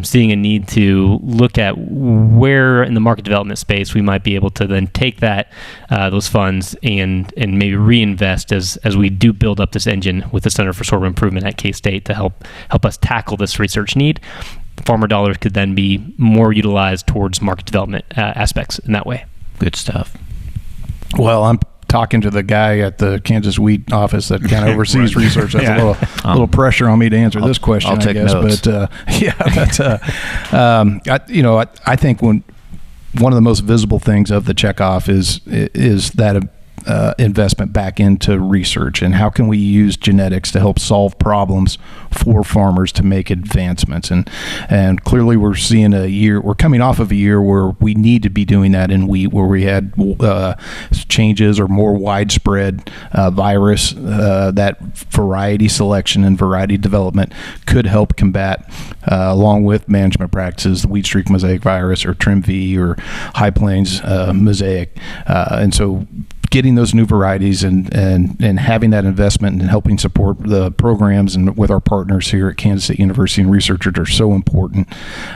seeing a need to look at where in the market development space we might be able to then take that those funds and maybe reinvest as we do build up this engine with the Center for Sorghum Improvement at K-State to help us tackle this research need. Farmer dollars could then be more utilized towards market development aspects in that way. Good stuff. Well, I'm talking to the guy at the Kansas Wheat office that kind of oversees research. That's a little pressure on me to answer this question, I'll take I guess. Notes. But I think one of the most visible things of the checkoff is that investment back into research, and how can we use genetics to help solve problems for farmers to make advancements. And clearly we're coming off of a year where we need to be doing that in wheat, where we had changes or more widespread virus, that variety selection and variety development could help combat, along with management practices, the wheat streak mosaic virus or trim V or high plains mosaic. And so getting those new varieties and having that investment and helping support the programs and with our partners here at Kansas State University and researchers are so important.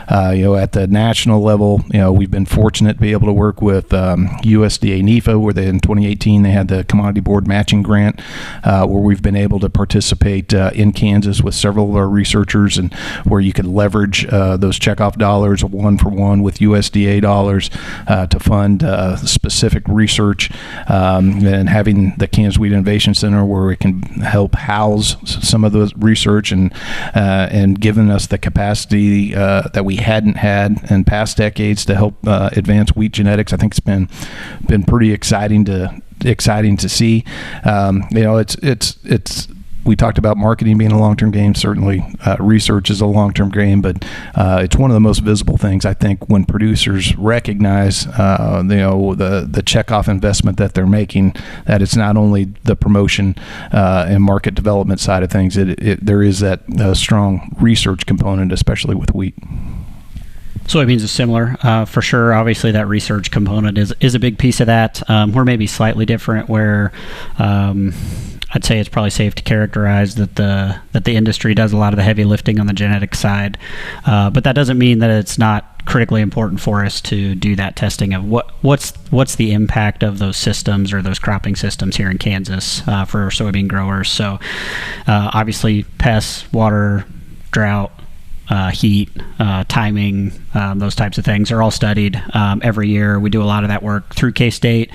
At the national level, we've been fortunate to be able to work with USDA NEFA, where in 2018 they had the Commodity Board Matching Grant, where we've been able to participate in Kansas with several of our researchers, and where you could leverage those checkoff dollars, 1-for-1 with USDA dollars, to fund specific research. And having the Kansas Wheat Innovation Center, where we can help house some of the research and giving us the capacity that we hadn't had in past decades to help advance wheat genetics. I think it's been pretty exciting to see. We talked about marketing being a long-term game. Certainly, research is a long-term game, but it's one of the most visible things, I think, when producers recognize, the checkoff investment that they're making, that it's not only the promotion and market development side of things. There is that strong research component, especially with wheat. Soybeans is similar, for sure. Obviously, that research component is a big piece of that. We're maybe slightly different, where I'd say it's probably safe to characterize that the industry does a lot of the heavy lifting on the genetic side, but that doesn't mean that it's not critically important for us to do that testing of what's the impact of those systems or those cropping systems here in Kansas for soybean growers. So obviously, pests, water, drought, heat, timing, those types of things are all studied every year. We do a lot of that work through K-State.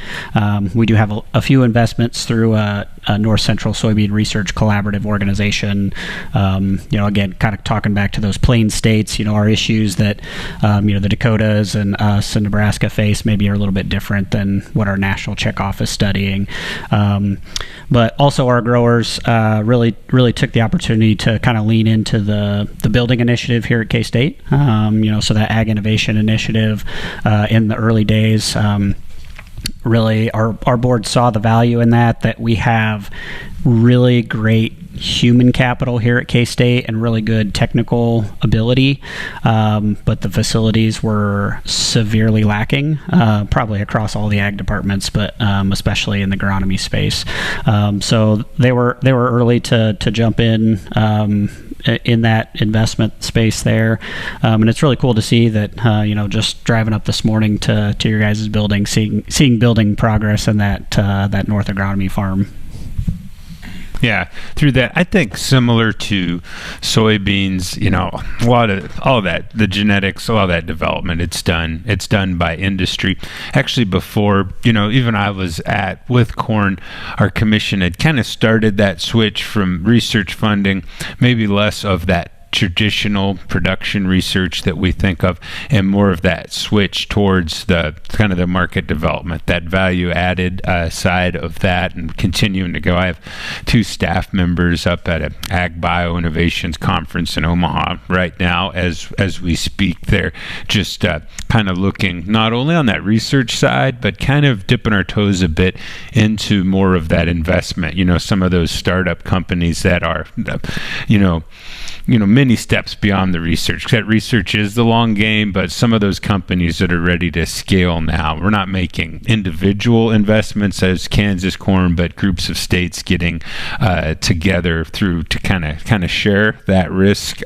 We do have a few investments through a North Central Soybean Research Collaborative organization. Again, kind of talking back to those plain states, our issues that, the Dakotas and us and Nebraska face maybe are a little bit different than what our national checkoff is studying. But also our growers really took the opportunity to kind of lean into the building initiative here at K-State. So that Ag Innovation Initiative in the early days, really our board saw the value in that we have really great human capital here at K-State and really good technical ability, but the facilities were severely lacking, probably across all the ag departments, but especially in the agronomy space. So they were early to jump in that investment space there, and it's really cool to see that just driving up this morning to your guys' building, seeing building progress in that North Agronomy farm. Yeah, through that, I think similar to soybeans, a lot of all that, the genetics, all that development, it's done by industry. Actually, before, even I was with corn, our commission had kind of started that switch from research funding, maybe less of that traditional production research that we think of, and more of that switch towards the kind of the market development, that value added side of that, and continuing to go. I have 2 staff members up at an Ag Bio Innovations conference in Omaha right now as we speak. They're just kind of looking not only on that research side, but kind of dipping our toes a bit into more of that investment. Some of those startup companies that are, many steps beyond the research. That research is the long game, but some of those companies that are ready to scale now, we're not making individual investments as Kansas Corn, but groups of states getting together to kind of share that risk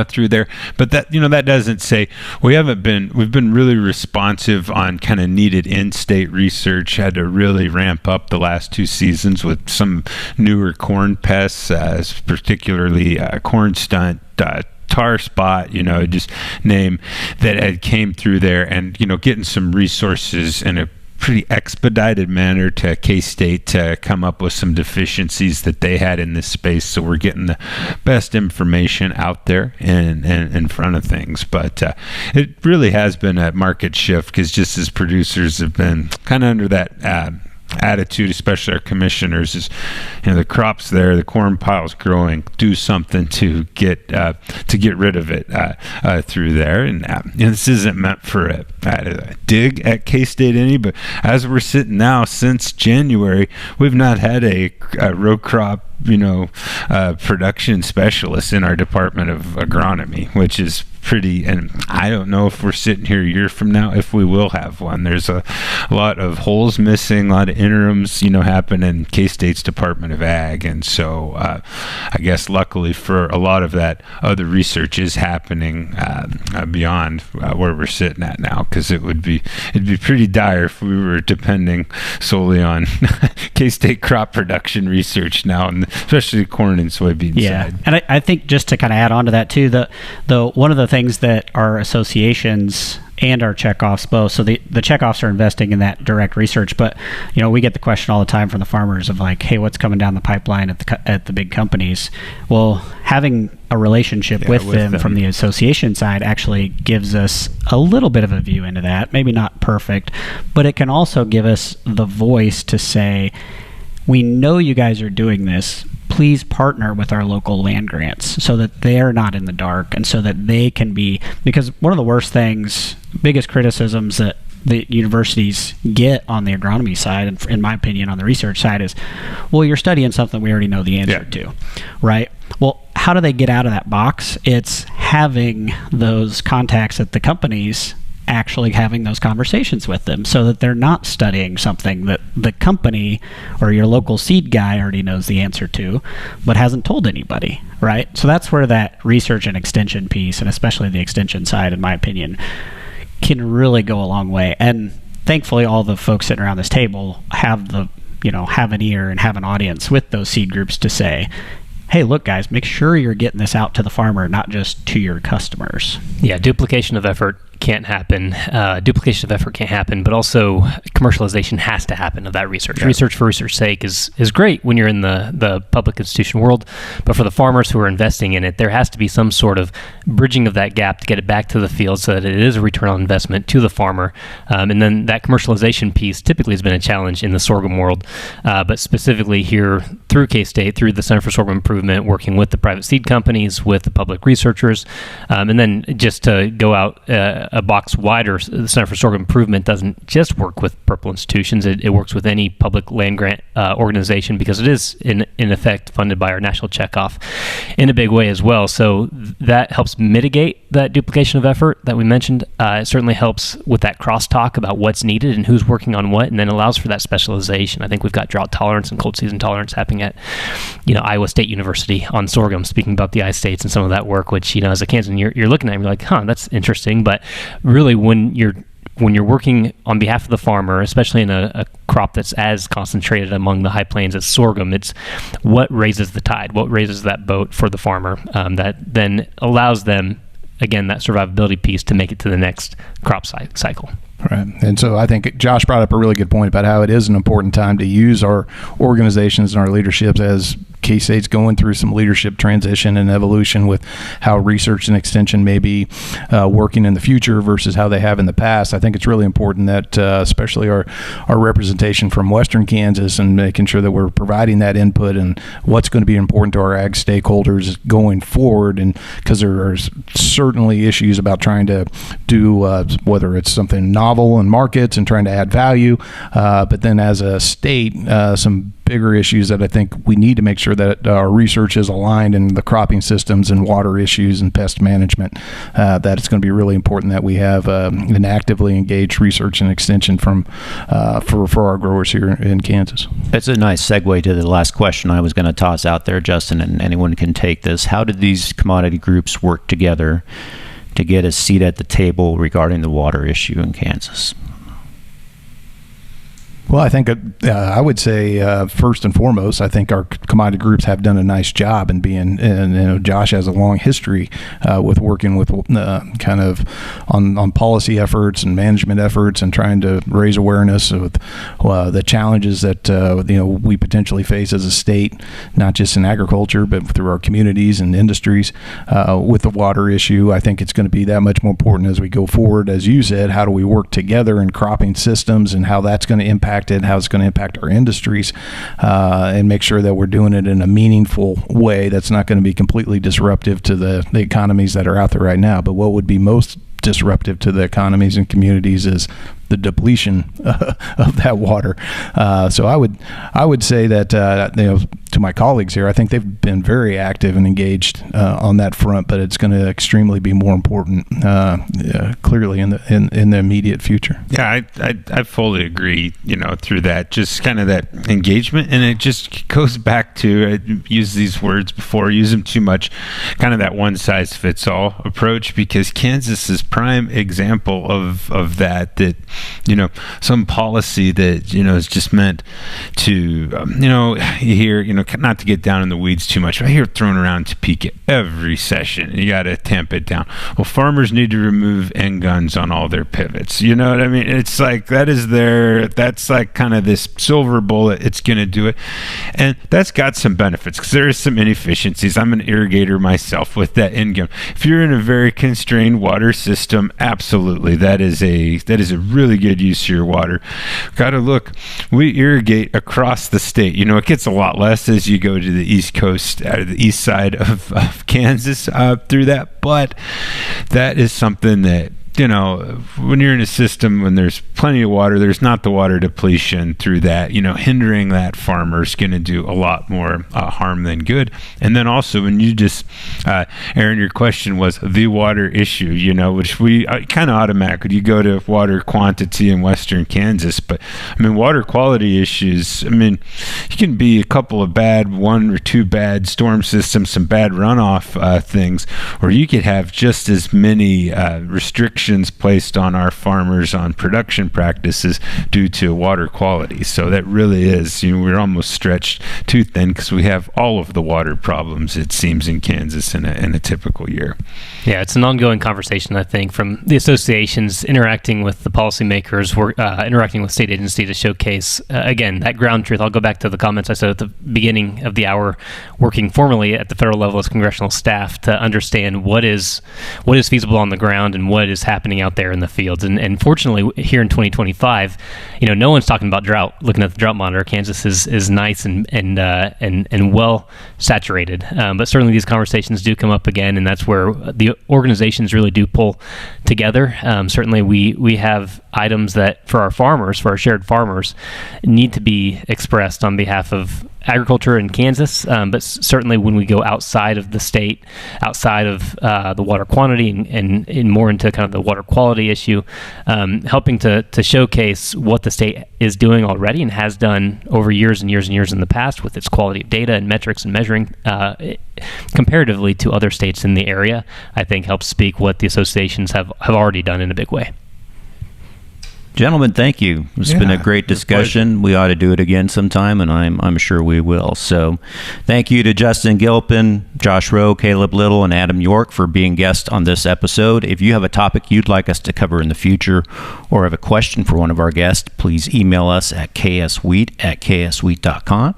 through there. But that that doesn't say we've been really responsive on kind of needed in-state research. Had to really ramp up the last 2 seasons with some newer corn pests, particularly corn stunt, tar spot, just name that had came through there, and getting some resources in a pretty expedited manner to K-State to come up with some deficiencies that they had in this space. So we're getting the best information out there and in front of things. But it really has been a market shift, because just as producers have been kind of under that attitude, especially our commissioners, is the crop's there, the corn pile's growing, do something to get rid of it through there. And this isn't meant for a dig at K-State any, but as we're sitting now, since January, we've not had a row crop production specialist in our Department of Agronomy, which is pretty, and I don't know if we're sitting here a year from now if we will have one. There's a lot of holes missing, a lot of interims happen in K-State's Department of Ag, and so I guess luckily for a lot of that other research is happening beyond where we're sitting at now, because it'd be pretty dire if we were depending solely on K-State crop production research now, and especially corn and soybean side. And I think just to kind of add on to that too, the one of the things that our associations and our checkoffs both, so the checkoffs are investing in that direct research, but we get the question all the time from the farmers of like, hey, what's coming down the pipeline at the big companies? Well, having a relationship with them from the association side actually gives us a little bit of a view into that. Maybe not perfect, but it can also give us the voice to say, we know you guys are doing this. Please partner with our local land grants so that they're not in the dark, and so that they can be, because one of the biggest criticisms that the universities get on the agronomy side, and in my opinion on the research side, is, well, you're studying something we already know the answer to, right? Well, how do they get out of that box? It's having those contacts at the companies, actually having those conversations with them so that they're not studying something that the company or your local seed guy already knows the answer to, but hasn't told anybody, right? So that's where that research and extension piece, and especially the extension side, in my opinion, can really go a long way. And thankfully, all the folks sitting around this table have an ear and have an audience with those seed groups to say, hey, look, guys, make sure you're getting this out to the farmer, not just to your customers. Yeah, duplication of effort can't happen. Duplication of effort can't happen, but also commercialization has to happen of that research. Yeah. Research for research's sake is great when you're in the public institution world, but for the farmers who are investing in it, there has to be some sort of bridging of that gap to get it back to the field so that it is a return on investment to the farmer. And then that commercialization piece typically has been a challenge in the sorghum world, but specifically here through K-State, through the Center for Sorghum Improvement, working with the private seed companies, with the public researchers, and then just to go out a box wider, the Center for Sorghum Improvement doesn't just work with purple institutions. It works with any public land grant organization, because it is in effect funded by our national checkoff in a big way as well. So that helps mitigate that duplication of effort that we mentioned. It certainly helps with that crosstalk about what's needed and who's working on what, and then allows for that specialization. I think we've got drought tolerance and cold season tolerance happening at Iowa State University on sorghum, speaking about the I-States and some of that work, which as a Kansan you're looking at and you're like, that's interesting. But really, when you're working on behalf of the farmer, especially in a crop that's as concentrated among the high plains as sorghum, it's what raises the tide, what raises that boat for the farmer, that then allows them, again, that survivability piece to make it to the next crop cycle. Right. And so I think Josh brought up a really good point about how it is an important time to use our organizations and our leaderships as K-State's going through some leadership transition and evolution with how research and extension may be working in the future versus how they have in the past. I think it's really important that especially our representation from Western Kansas and making sure that we're providing that input and what's going to be important to our ag stakeholders going forward. And because there are certainly issues about trying to do whether it's something novel in markets and trying to add value, but then as a state, some bigger issues that I think we need to make sure that our research is aligned in the cropping systems and water issues and pest management, that it's going to be really important that we have an actively engaged research and extension for our growers here in Kansas. That's a nice segue to the last question I was going to toss out there, Justin, and anyone can take this. How did these commodity groups work together to get a seat at the table regarding the water issue in Kansas? Well, I think I would say first and foremost, I think our commodity groups have done a nice job in being, and Josh has a long history with working with kind of on policy efforts and management efforts and trying to raise awareness of the challenges that we potentially face as a state, not just in agriculture, but through our communities and industries with the water issue. I think it's going to be that much more important as we go forward. As you said, how do we work together in cropping systems and how that's going to impact it, how it's going to impact our industries, and make sure that we're doing it in a meaningful way that's not going to be completely disruptive to the economies that are out there right now. But what would be most disruptive to the economies and communities is the depletion of that water. So I would say that to my colleagues here, I think they've been very active and engaged on that front, but it's going to extremely be more important clearly in the immediate future. Yeah, I fully agree. Through that, just kind of that engagement, and it just goes back to, I use these words before, use them too much, kind of that one size fits all approach, because Kansas is prime example of that some policy that is just meant to you hear not to get down in the weeds too much, I hear thrown around Topeka every session, and you got to tamp it down. Well, farmers need to remove end guns on all their pivots. You know what I mean? It's like that's like kind of this silver bullet. It's going to do it, and that's got some benefits because there is some inefficiencies. I'm an irrigator myself with that end gun. If you're in a very constrained water system, absolutely, that is a really good use of your water. Got to look. We irrigate across the state. It gets a lot less as you go to the east coast, the east side of Kansas through that, but that is something that when you're in a system when there's plenty of water, there's not the water depletion through that, hindering that farmer is going to do a lot more harm than good. And then also when you just, Aaron, your question was the water issue, which we kind of automatically, you go to water quantity in western Kansas, but water quality issues, you can be a couple of one or two bad storm systems, some bad runoff things, or you could have just as many restrictions placed on our farmers on production practices due to water quality. So that really is, we're almost stretched too thin because we have all of the water problems, it seems, in Kansas in a typical year. Yeah, it's an ongoing conversation, I think, from the associations interacting with the policymakers, interacting with state agency to showcase, again, that ground truth. I'll go back to the comments I said at the beginning of the hour, working formally at the federal level as congressional staff to understand what is feasible on the ground and what is happening out there in the fields. And fortunately, here in 2025, no one's talking about drought. Looking at the drought monitor, Kansas is nice and well saturated. But certainly these conversations do come up again, and that's where the organizations really do pull together. Certainly we have items that for our shared farmers need to be expressed on behalf of agriculture in Kansas, but certainly when we go outside of the state, outside of the water quantity and more into kind of the water quality issue, helping to showcase what the state is doing already and has done over years and years and years in the past with its quality of data and metrics and measuring comparatively to other states in the area, I think helps speak what the associations have already done in a big way. Gentlemen, thank you. It's been a great discussion. We ought to do it again sometime, and I'm sure we will. So thank you to Justin Gilpin, Josh Rowe, Caleb Little, and Adam York for being guests on this episode. If you have a topic you'd like us to cover in the future or have a question for one of our guests, please email us at kswheat@kswheat.com.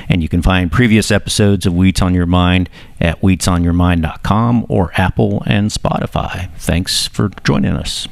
And you can find previous episodes of Wheats on Your Mind at wheatsonyourmind.com or Apple and Spotify. Thanks for joining us.